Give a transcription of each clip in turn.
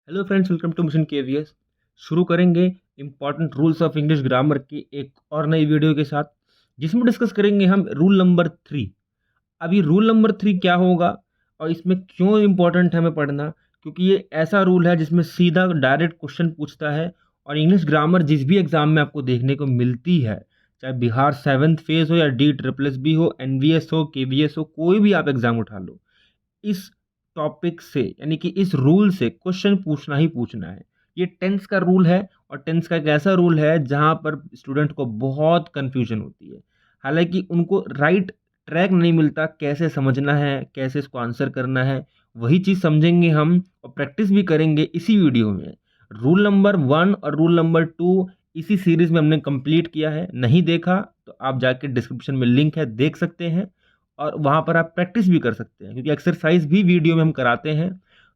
Hello friends, welcome to mission KVS. शुरू करेंगे important rules of English grammar की एक और नई वीडियो के साथ, जिसमें डिस्कस करेंगे हम रूल नंबर 3। अभी रूल नंबर 3 क्या होगा और इसमें क्यों इंपॉर्टेंट है हमें पढ़ना, क्योंकि ये ऐसा रूल है जिसमें सीधा डायरेक्ट क्वेश्चन पूछता है। और इंग्लिश ग्रामर जिस भी एग्जाम में आपको देखने को मिलती है, चाहे बिहार 7th फेज हो या D++B हो, NVS हो, KVS हो, कोई भी आप एग्जाम उठा लो, इस टॉपिक से यानी कि इस रूल से क्वेश्चन पूछना ही पूछना है। ये टेंस का रूल है और टेंस का एक ऐसा रूल है जहां पर स्टूडेंट को बहुत कंफ्यूजन होती है। हालांकि उनको राइट ट्रैक नहीं मिलता, कैसे समझना है, कैसे इसको आंसर करना है, वही चीज़ समझेंगे हम और प्रैक्टिस भी करेंगे इसी वीडियो में। रूल नंबर 1 और रूल नंबर 2 इसी सीरीज में हमने कंप्लीट किया है। नहीं देखा तो आप जाके डिस्क्रिप्शन में लिंक है, देख सकते हैं और वहाँ पर आप प्रैक्टिस भी कर सकते हैं, क्योंकि एक्सरसाइज भी वीडियो में हम कराते हैं।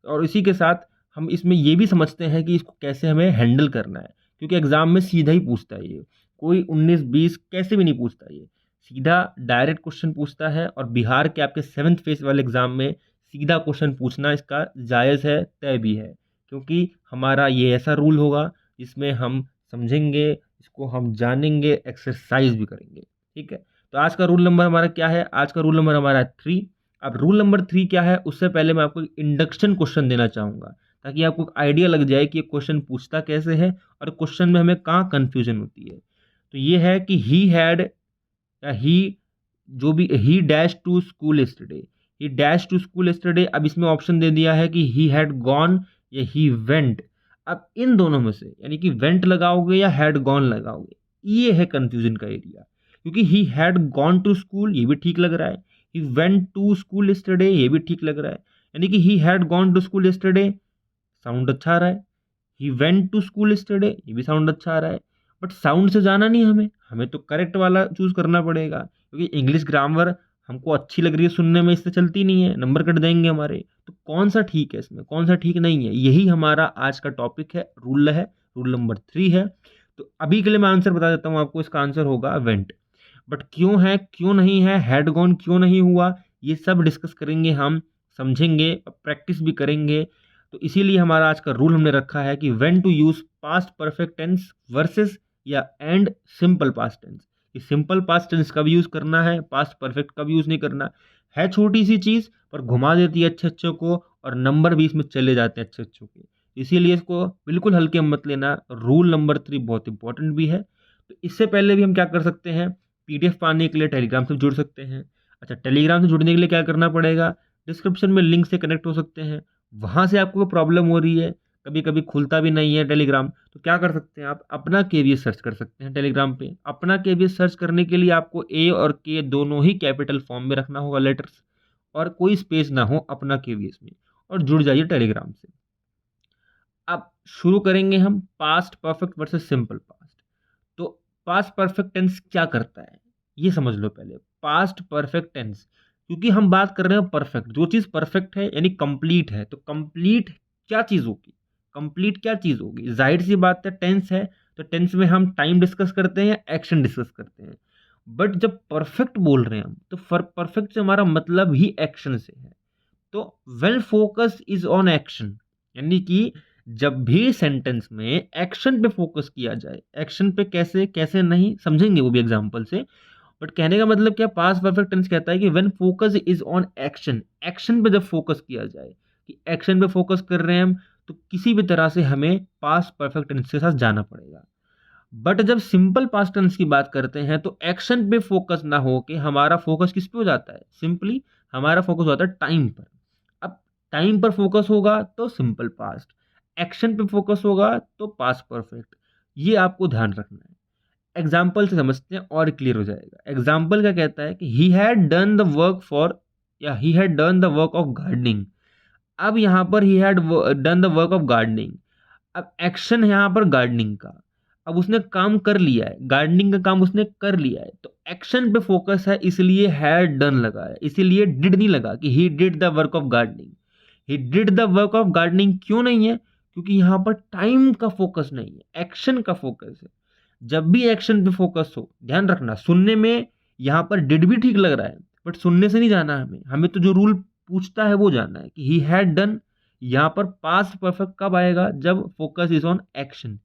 और इसी के साथ हम इसमें ये भी समझते हैं कि इसको कैसे हमें हैंडल करना है, क्योंकि एग्जाम में सीधा ही पूछता है ये, कोई 19-20 कैसे भी नहीं पूछता, ये सीधा डायरेक्ट क्वेश्चन पूछता है। और बिहार के आपके 7th फेज वाले एग्जाम में सीधा क्वेश्चन पूछना इसका जायज़ है, तय भी है, क्योंकि हमारा ये ऐसा रूल होगा जिसमें हम समझेंगे, इसको हम जानेंगे, एक्सरसाइज भी करेंगे। ठीक है, तो आज का रूल नंबर हमारा क्या है? आज का रूल नंबर हमारा है 3। अब रूल नंबर 3 क्या है, उससे पहले मैं आपको इंडक्शन क्वेश्चन देना चाहूँगा, ताकि आपको आइडिया लग जाए कि ये क्वेश्चन पूछता कैसे है और क्वेश्चन में हमें कहाँ कन्फ्यूजन होती है। तो ये है कि ही हैड या he dash to school yesterday, he dash to school yesterday. अब इसमें ऑप्शन दे दिया है कि ही हैड गॉन या ही वेंट। अब इन दोनों में से यानी कि वेंट लगाओगे या हैड गॉन लगाओगे, ये है कंफ्यूजन का एरिया। क्योंकि he had gone to school ये भी ठीक लग रहा है, he went to school yesterday ये भी ठीक लग रहा है, यानी कि he had gone to school yesterday sound अच्छा आ रहा है, he went to school yesterday ये भी साउंड अच्छा आ रहा है। बट साउंड से जाना नहीं, हमें हमें तो करेक्ट वाला चूज करना पड़ेगा, क्योंकि इंग्लिश ग्रामर हमको अच्छी लग रही है सुनने में, इससे चलती नहीं है, नंबर कट देंगे हमारे। तो कौन सा ठीक है, इसमें कौन सा ठीक नहीं है, यही हमारा आज का टॉपिक है, रूल नंबर 3 है। तो अभी के लिए मैं आंसर बता देता हूँ आपको, इसका आंसर होगा वेंट। बट क्यों है, क्यों नहीं है, हेड गॉन क्यों नहीं हुआ, ये सब डिस्कस करेंगे हम, समझेंगे, प्रैक्टिस भी करेंगे। तो इसीलिए हमारा आज का रूल हमने रखा है कि when to use past perfect tense versus या एंड सिंपल पास्ट टेंस। कि सिंपल पास्ट टेंस कब यूज करना है, पास्ट परफेक्ट कब यूज नहीं करना है। छोटी सी चीज पर घुमा देती है अच्छे अच्छों को, और नंबर भी इसमें चले जाते हैं अच्छे अच्छों के। इसीलिए इसको बिल्कुल हल्के में मत लेना। रूल नंबर 3 बहुत इंपॉर्टेंट भी है। तो इससे पहले भी हम क्या कर सकते हैं, PDF पाने के लिए टेलीग्राम से जुड़ सकते हैं। अच्छा, टेलीग्राम से जुड़ने के लिए क्या करना पड़ेगा, डिस्क्रिप्शन में लिंक से कनेक्ट हो सकते हैं। वहाँ से आपको प्रॉब्लम हो रही है, कभी कभी खुलता भी नहीं है टेलीग्राम, तो क्या कर सकते हैं, आप अपना KVS सर्च कर सकते हैं टेलीग्राम पे। अपना KVS सर्च करने के लिए आपको A और K दोनों ही कैपिटल फॉर्म में रखना होगा, लेटर्स, और कोई स्पेस ना हो अपना KVS में, और जुड़ जाइए टेलीग्राम से। अब शुरू करेंगे हम past perfect versus simple past. तो पास्ट परफेक्ट टेंस क्या करता है ये समझ लो पहले। पास्ट परफेक्ट टेंस, क्योंकि हम बात कर रहे हैं परफेक्ट, जो चीज परफेक्ट है यानी कंप्लीट है, तो कंप्लीट क्या चीज होगी, कंप्लीट क्या चीज होगी, जाहिर सी बात है टेंस है, तो टेंस में हम टाइम डिस्कस करते हैं, एक्शन डिस्कस करते हैं। बट जब परफेक्ट बोल रहे हैं हम, तो परफेक्ट से हमारा मतलब ही एक्शन से है। तो well focus is on action, यानी कि जब भी सेंटेंस में एक्शन पे फोकस किया जाए, एक्शन पे कैसे कैसे नहीं समझेंगे वो भी एग्जांपल से। बट कहने का मतलब क्या, पास्ट परफेक्ट टेंस कहता है कि when focus is on action, action पे जब फोकस किया जाए, कि एक्शन पे फोकस कर रहे हैं हम, तो किसी भी तरह से हमें पास्ट परफेक्ट टेंस के साथ जाना पड़ेगा। बट जब सिंपल पास्ट टेंस की बात करते हैं, तो एक्शन पे फोकस ना हो के हमारा फोकस किस पे हो जाता है, सिंपली हमारा फोकस होता है टाइम पर। अब टाइम पर फोकस होगा तो सिंपल पास्ट, एक्शन पे फोकस होगा तो पास्ट परफेक्ट। ये आपको ध्यान रखना है। एग्जाम्पल से समझते हैं और क्लियर हो जाएगा। एग्जाम्पल क्या कहता है कि he had done the work for, या he had done the work of gardening. अब यहाँ पर he had done the work of gardening, अब एक्शन है यहाँ पर गार्डनिंग का, अब उसने काम कर लिया है, गार्डनिंग का काम उसने कर लिया है, तो एक्शन पे फोकस है, इसलिए हैड डन लगा है, इसीलिए डिड नहीं लगा कि he did the work of gardening. He did the work of gardening क्यों नहीं है, क्योंकि यहाँ पर टाइम का फोकस नहीं है, एक्शन का फोकस है। जब भी एक्शन पे फोकस हो, ध्यान रखना, सुनने में यहाँ पर डिड भी ठीक लग रहा है, बट सुनने से नहीं जाना, हमें हमें तो जो रूल पूछता है वो जानना है कि ही हैड डन यहाँ पर पास्ट परफेक्ट कब आएगा, जब फोकस इज ऑन एक्शन।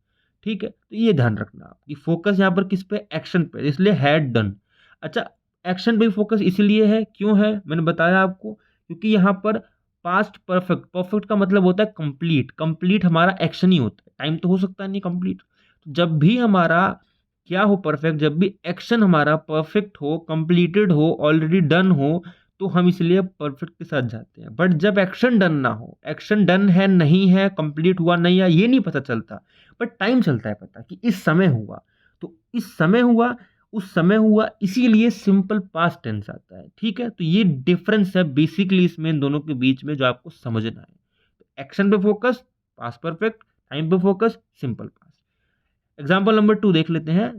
ठीक है, तो ये ध्यान रखना आप कि फोकस यहाँ पर किस पे, एक्शन पे, इसलिए हैड डन। अच्छा, एक्शन पे फोकस इसलिए है, क्यों है, मैंने बताया आपको, क्योंकि यहाँ पर पास्ट परफेक्ट, परफेक्ट का मतलब होता है कंप्लीट, कंप्लीट हमारा एक्शन ही होता है, टाइम तो हो सकता है नहीं कंप्लीट। तो जब भी हमारा क्या हो परफेक्ट, जब भी एक्शन हमारा परफेक्ट हो, कंप्लीटेड हो, ऑलरेडी डन हो, तो हम इसलिए परफेक्ट के साथ जाते हैं। बट जब एक्शन डन ना हो, एक्शन डन है नहीं है, कंप्लीट हुआ नहीं है, ये नहीं पता चलता, बट टाइम चलता है पता कि इस समय हुआ, तो इस समय हुआ, उस समय हुआ, इसीलिए सिंपल पास्ट टेंस आता है। ठीक है, तो ये डिफरेंस है बेसिकली इसमें इन दोनों के बीच में जो आपको समझना है। तो एक्शन पे फोकस पास्ट परफेक्ट, टाइम पे focus simple past. Example number 2 देख लेते हैं।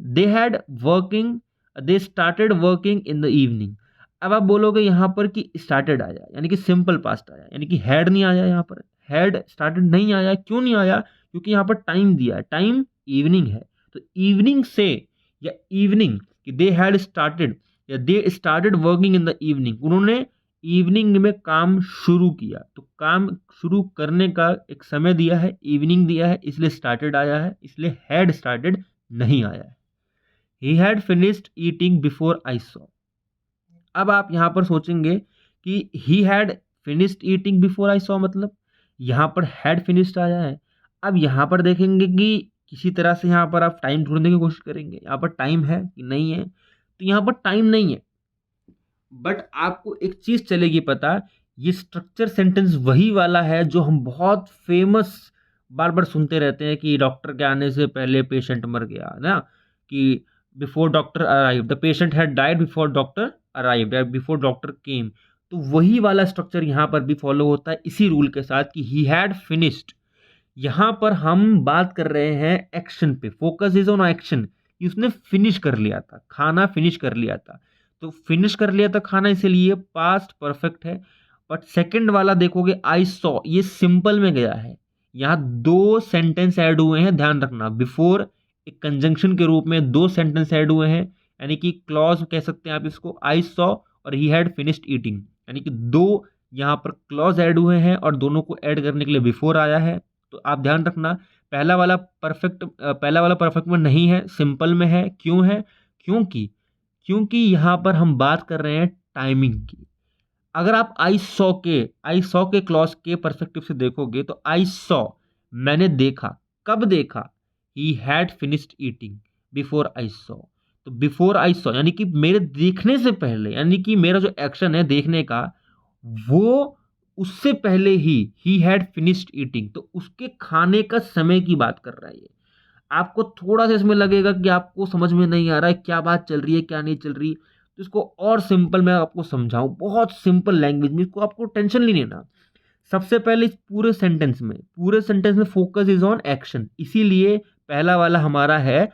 They started working in the evening. अब आप बोलोगे यहाँ पर कि स्टार्टेड आया, यानी कि सिंपल पास्ट आया, यानी कि हैड नहीं आया, यहाँ पर हैड स्टार्टेड नहीं आया। क्यों नहीं आया, क्योंकि यहाँ पर टाइम दिया है, टाइम इवनिंग है। तो इवनिंग से, या इवनिंग, दे हैड स्टार्टेड या they started working in the evening, उन्होंने इवनिंग में काम शुरू किया। तो काम शुरू करने का एक समय दिया है, इवनिंग दिया है, इसलिए स्टार्टेड आया है, इसलिए हैड स्टार्टेड नहीं आया है। He had finished eating before I saw. अब आप यहां पर सोचेंगे कि he had finished eating before I saw मतलब यहां पर हैड फिनिश्ड आया है। अब यहां पर देखेंगे कि किसी तरह से यहां पर आप टाइम ढूंढने की कोशिश करेंगे, यहां पर टाइम है कि नहीं है, तो यहां पर टाइम नहीं है। बट आपको एक चीज चलेगी पता, ये स्ट्रक्चर सेंटेंस वही वाला है जो हम बहुत फेमस बार बार सुनते रहते हैं कि डॉक्टर के आने से पहले पेशेंट मर गया ना, कि before doctor arrive the patient had died before doctor arrive या बिफोर डॉक्टर केम। तो वही वाला स्ट्रक्चर यहाँ पर भी फॉलो होता है इसी रूल के साथ कि ही हैड फिनिश्ड। यहाँ पर हम बात कर रहे हैं एक्शन पे, फोकस इज ऑन एक्शन, कि उसने फिनिश कर लिया था खाना, फिनिश कर लिया था। तो फिनिश कर लिया था खाना, इसीलिए पास्ट परफेक्ट है। बट सेकंड वाला देखोगे आई सॉ, ये सिंपल में गया है। यहाँ दो सेंटेंस ऐड हुए हैं, ध्यान रखना, बिफोर एक कंजंक्शन के रूप में दो सेंटेंस ऐड हुए हैं, यानी कि क्लॉज कह सकते हैं आप इसको, आई सॉ और ही हैड फिनिश्ड ईटिंग, यानी कि दो यहाँ पर क्लॉज ऐड हुए हैं और दोनों को ऐड करने के लिए बिफोर आया है। तो आप ध्यान रखना, पहला वाला परफेक्ट में नहीं है, सिंपल में है। क्यों है, क्योंकि यहां पर हम बात कर रहे हैं टाइमिंग की। अगर आप आई सॉ के क्लॉज के परस्पेक्टिव से देखोगे तो आई सॉ, मैंने देखा, कब देखा, he had finished eating before I saw. तो बिफोर आई सॉ यानी कि मेरे देखने से पहले, यानी कि मेरा जो एक्शन है देखने का, वो उससे पहले ही हैड फिनिश्ड ईटिंग, तो उसके खाने का समय की बात कर रहा है ये। आपको थोड़ा सा इसमें लगेगा कि आपको समझ में नहीं आ रहा है क्या बात चल रही है क्या नहीं चल रही, तो इसको और सिंपल मैं आपको समझाऊं, बहुत सिंपल लैंग्वेज में, इसको आपको टेंशन नहीं लेना। सबसे पहले इस पूरे सेंटेंस में फोकस इज ऑन एक्शन, इसीलिए पहला वाला हमारा है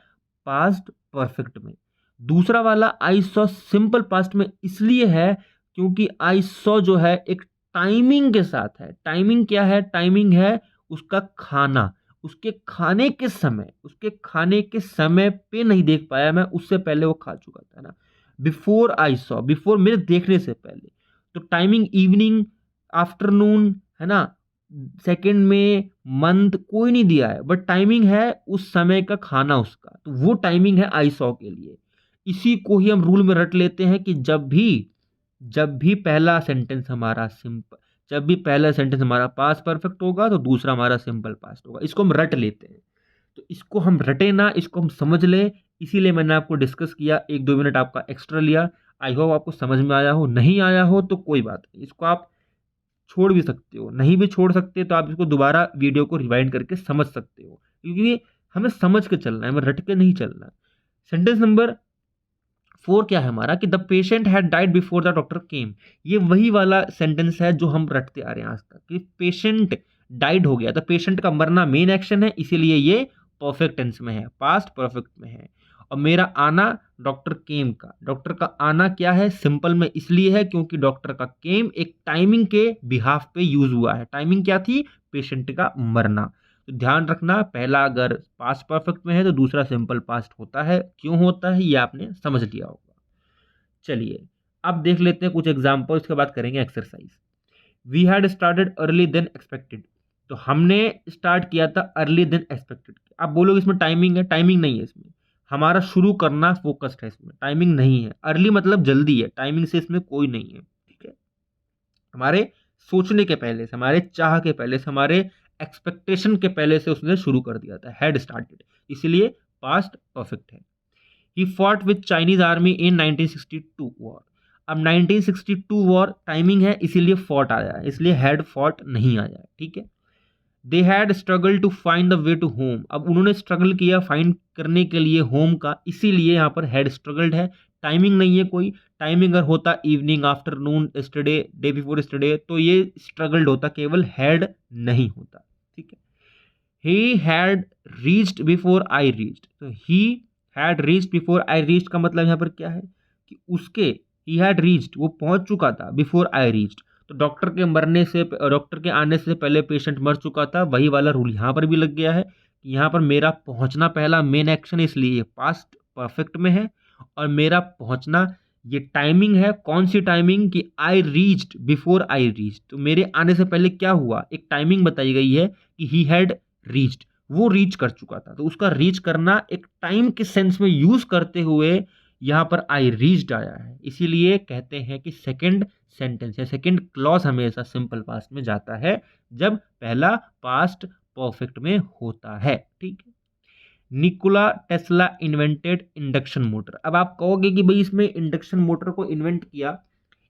पास्ट परफेक्ट में। दूसरा वाला आई सॉ सिंपल पास्ट में इसलिए है क्योंकि आई सॉ जो है एक टाइमिंग के साथ है। टाइमिंग क्या है, टाइमिंग है उसका खाना, उसके खाने के समय पे नहीं देख पाया मैं, उससे पहले वो खा चुका था ना। बिफोर आई सॉ, बिफोर मेरे देखने से पहले, तो टाइमिंग इवनिंग, आफ्टरनून है ना, सेकंड में, मंथ कोई नहीं दिया है, बट टाइमिंग है उस समय का खाना उसका, तो वो टाइमिंग है आई सॉ के लिए। इसी को ही हम रूल में रट लेते हैं कि जब भी पहला सेंटेंस हमारा सिंपल, जब भी पहला सेंटेंस हमारा पास्ट परफेक्ट होगा तो दूसरा हमारा सिंपल पास्ट होगा, इसको हम रट लेते हैं। तो इसको हम रटे ना, इसको हम समझ ले, इसीलिए मैंने आपको डिस्कस किया, 1-2 मिनट आपका एक्स्ट्रा लिया। आई होप आपको समझ में आया हो, नहीं आया हो तो कोई बात नहीं, इसको आप छोड़ भी सकते हो, नहीं भी छोड़ सकते तो आप इसको दोबारा वीडियो को रिवाइंड करके समझ सकते हो, क्योंकि हमें समझ के चलना है, हमें रट के नहीं चलना। सेंटेंस नंबर 4 क्या है हमारा, कि the patient had died before the doctor केम। ये वही वाला सेंटेंस है जो हम रटते आ रहे हैं आज तक, कि पेशेंट डाइड हो गया, तो पेशेंट का मरना मेन एक्शन है, इसीलिए ये परफेक्ट टेंस में है, पास्ट परफेक्ट में है। और मेरा आना डॉक्टर केम का, डॉक्टर का आना क्या है, सिंपल में इसलिए है क्योंकि डॉक्टर का केम एक टाइमिंग के बिहाफ पे यूज हुआ है। टाइमिंग क्या थी, पेशेंट का मरना। तो ध्यान रखना, पहला अगर पास्ट परफेक्ट में है तो दूसरा सिंपल पास्ट होता है। क्यों होता है ये आपने समझ लिया होगा। चलिए अब देख लेते हैं कुछ एग्जाम्पल, उसके बाद करेंगे exercise. We had started early then expected. तो हमने स्टार्ट किया था अर्ली देन एक्सपेक्टेड। आप बोलोगे इसमें टाइमिंग है, टाइमिंग नहीं है इसमें, हमारा शुरू करना फोकस्ड है, इसमें टाइमिंग नहीं है। अर्ली मतलब जल्दी है, टाइमिंग से इसमें कोई नहीं है, ठीक है। हमारे सोचने के पहले से, हमारे चाह के पहले से, हमारे एक्सपेक्टेशन के पहले से उसने शुरू कर दिया था, हैड स्टार्टेड, इसलिए पास्ट परफेक्ट है। He fought with Chinese army in 1962 war. अब 1962 वॉर टाइमिंग है, इसीलिए फॉट आया है, इसलिए हैड फॉट नहीं आया है, ठीक है। They had struggle to find the way to home. अब उन्होंने स्ट्रगल किया फाइंड करने के लिए होम का, इसीलिए यहाँ पर हैड स्ट्रगल्ड है। टाइमिंग नहीं है कोई, टाइमिंग अगर होता evening, afternoon, yesterday, day before yesterday, तो ये स्ट्रगल्ड होता, केवल हैड नहीं होता, ठीक है। He had reached before I reached. तो he had reached before I reached का मतलब यहाँ पर क्या है कि उसके, ही हैड रीच्ड, वो पहुंच चुका था, बिफोर आई रीच्ड, तो डॉक्टर के मरने से, डॉक्टर के आने से पहले पेशेंट मर चुका था। वही वाला रूल यहाँ पर भी लग गया है कि यहाँ पर मेरा पहुंचना पहला मेन एक्शन, इसलिए पास्ट परफेक्ट में है। और मेरा पहुंचना ये टाइमिंग है, कौन सी टाइमिंग कि I reached before I reached, तो मेरे आने से पहले क्या हुआ, एक टाइमिंग बताई गई है कि ही हैड रीच्ड, वो रीच कर चुका था। तो उसका रीच करना एक टाइम के सेंस में यूज करते हुए यहां पर आई रीच्ड आया है, इसीलिए कहते हैं कि सेकंड सेंटेंस या सेकंड क्लॉज हमेशा सिंपल पास्ट में जाता है जब पहला पास्ट परफेक्ट में होता है, ठीक है। Nikola Tesla invented induction motor. अब आप कहोगे कि भाई इसमें इंडक्शन मोटर को इन्वेंट किया,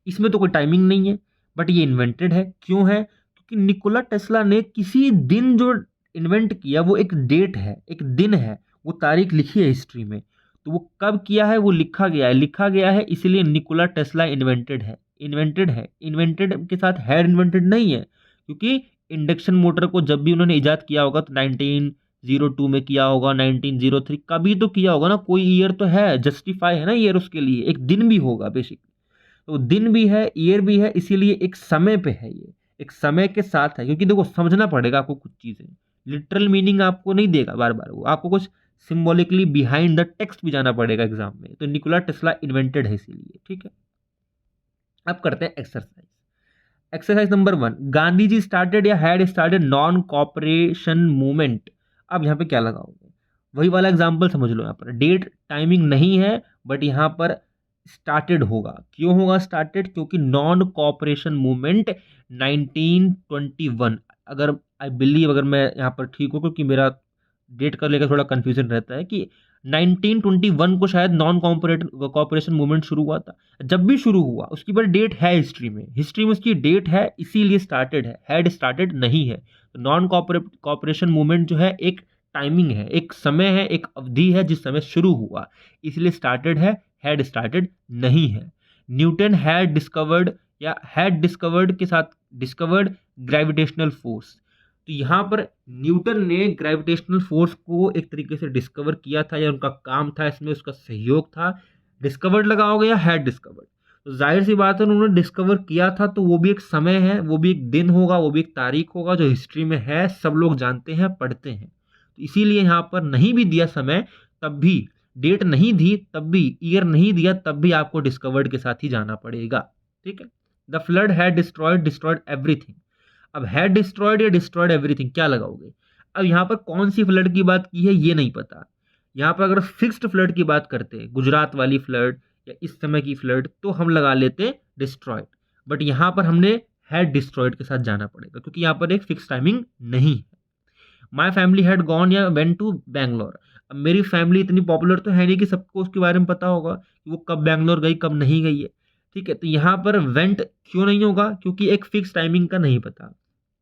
इसमें तो कोई टाइमिंग नहीं है, बट ये इन्वेंटेड है। क्यों है? क्योंकि निकोला टेस्ला ने किसी दिन जो इन्वेंट किया वो एक डेट है, एक दिन है, वो तारीख लिखी है हिस्ट्री में, तो वो कब किया है वो लिखा गया है, लिखा गया है, इसीलिए निकोला टेस्ला इन्वेंटेड है। इन्वेंटेड है, इन्वेंटेड के साथ हैड इन्वेंटेड नहीं है, क्योंकि इंडक्शन मोटर को जब भी उन्होंने इजाद किया होगा तो 1902 में किया होगा, 1903 कभी तो किया होगा ना, कोई ईयर तो है, जस्टिफाई है ना ईयर उसके लिए, एक दिन भी होगा बेसिकली, तो दिन भी है, ईयर भी है, इसीलिए एक समय पे है, ये एक समय के साथ है। क्योंकि देखो समझना पड़ेगा आपको कुछ चीजें, लिटरल मीनिंग आपको नहीं देगा बार बार, वो आपको कुछ सिंबॉलिकली बिहाइंड द टेक्स्ट भी जाना पड़ेगा एग्जाम में। तो निकोला टेस्ला इन्वेंटेड है इसीलिए, ठीक है। अब करते हैं exercise. Exercise number 1, Gandhi ji started या had started non cooperation movement. अब यहाँ पे क्या लगाओगे, वही वाला एग्जाम्पल समझ लो। यहाँ पर डेट टाइमिंग नहीं है, बट यहाँ पर स्टार्टेड होगा। क्यों होगा स्टार्टेड? क्योंकि नॉन कॉपरेशन मूवमेंट 1921, अगर आई बिलीव, अगर मैं यहाँ पर ठीक हूँ, क्योंकि मेरा डेट का लेकर थोड़ा कंफ्यूजन रहता है, कि 1921 को शायद नॉन कॉपरेशन मूवमेंट शुरू हुआ था। जब भी शुरू हुआ उसकी पर डेट है हिस्ट्री में, हिस्ट्री में उसकी डेट है, इसीलिए स्टार्टेड है, हैड स्टार्टेड नहीं है। तो नॉन कॉपरेशन मूवमेंट जो है एक टाइमिंग है, एक समय है, एक अवधि है जिस समय शुरू हुआ, इसलिए स्टार्टेड है, हैड स्टार्टेड नहीं है। न्यूटन हैड डिस्कवर्ड या हैड डिस्कवर्ड के साथ डिस्कवर्ड ग्रेविटेशनल फोर्स। तो यहाँ पर न्यूटन ने ग्रेविटेशनल फोर्स को एक तरीके से डिस्कवर किया था, या उनका काम था, इसमें उसका सहयोग था। डिस्कवर्ड लगाओगे या हैड डिस्कवर्ड, तो जाहिर सी बात है उन्होंने डिस्कवर किया था, तो वो भी एक समय है, वो भी एक दिन होगा, वो भी एक तारीख होगा जो हिस्ट्री में है, सब लोग जानते हैं, पढ़ते हैं। तो इसीलिए यहाँ पर नहीं भी दिया समय तब भी, डेट नहीं दी तब भी, ईयर नहीं दिया तब भी आपको डिस्कवर्ड के साथ ही जाना पड़ेगा, ठीक है। The flood had destroyed everything. अब हैड डिस्ट्रॉयड या डिस्ट्रॉयड एवरीथिंग, क्या लगाओगे? अब यहाँ पर कौन सी फ्लड की बात की है ये नहीं पता। यहाँ पर अगर फिक्स्ड फ्लड की बात करते हैं, गुजरात वाली फ्लड या इस समय की फ्लड, तो हम लगा लेते डिस्ट्रॉयड, बट यहाँ पर हमने हैड डिस्ट्रॉयड के साथ जाना पड़ेगा, क्योंकि यहाँ पर एक फिक्स टाइमिंग नहीं है। माई फैमिली हैड गॉन या वेंट टू बैंगलोर। अब मेरी फैमिली इतनी पॉपुलर तो है नहीं कि सबको उसके बारे में पता होगा कि वो कब बैंगलोर गई कब नहीं गई है, ठीक है। तो यहाँ पर वेंट क्यों नहीं होगा? क्योंकि एक फिक्स टाइमिंग का नहीं पता,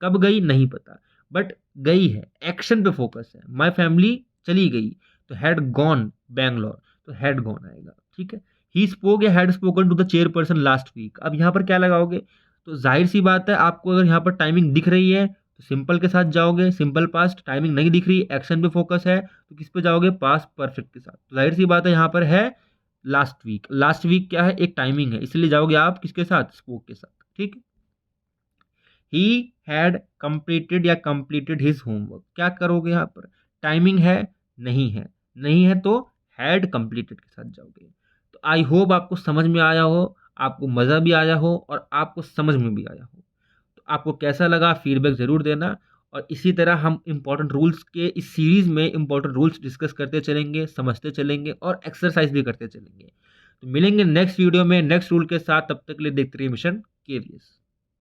कब गई नहीं पता, बट गई है, एक्शन पे फोकस है। माई फैमिली चली गई, तो हैड गॉन बैंगलोर, तो हैड गॉन आएगा, ठीक है। ही स्पोक या had spoken to the chairperson last week. अब यहाँ पर क्या लगाओगे? तो जाहिर सी बात है, आपको अगर यहाँ पर टाइमिंग दिख रही है तो सिंपल के साथ जाओगे, सिंपल पास्ट। टाइमिंग नहीं दिख रही, एक्शन पे फोकस है, तो किस पे जाओगे? पास्ट परफेक्ट के साथ। तो जाहिर सी बात है यहाँ पर है लास्ट वीक। लास्ट वीक क्या है? एक टाइमिंग है, इसलिए जाओगे आप किसके साथ? स्पोक के साथ, ठीक है। ही हैड कंप्लीटेड या कंप्लीटेड हिज होमवर्क। क्या करोगे यहाँ पर? टाइमिंग है नहीं है, नहीं है तो हैड कंप्लीटेड के साथ जाओगे। तो आई होप आपको समझ में आया हो, आपको मज़ा भी आया हो और आपको समझ में भी आया हो। तो आपको कैसा लगा फीडबैक ज़रूर देना, और इसी तरह हम इम्पोर्टेंट रूल्स के इस सीरीज़ में इम्पोर्टेंट रूल्स डिस्कस करते चलेंगे, समझते चलेंगे और एक्सरसाइज भी करते चलेंगे। तो मिलेंगे नेक्स्ट वीडियो में नेक्स्ट रूल के साथ, तब तक के लिए देखते रहिए मिशन KVS।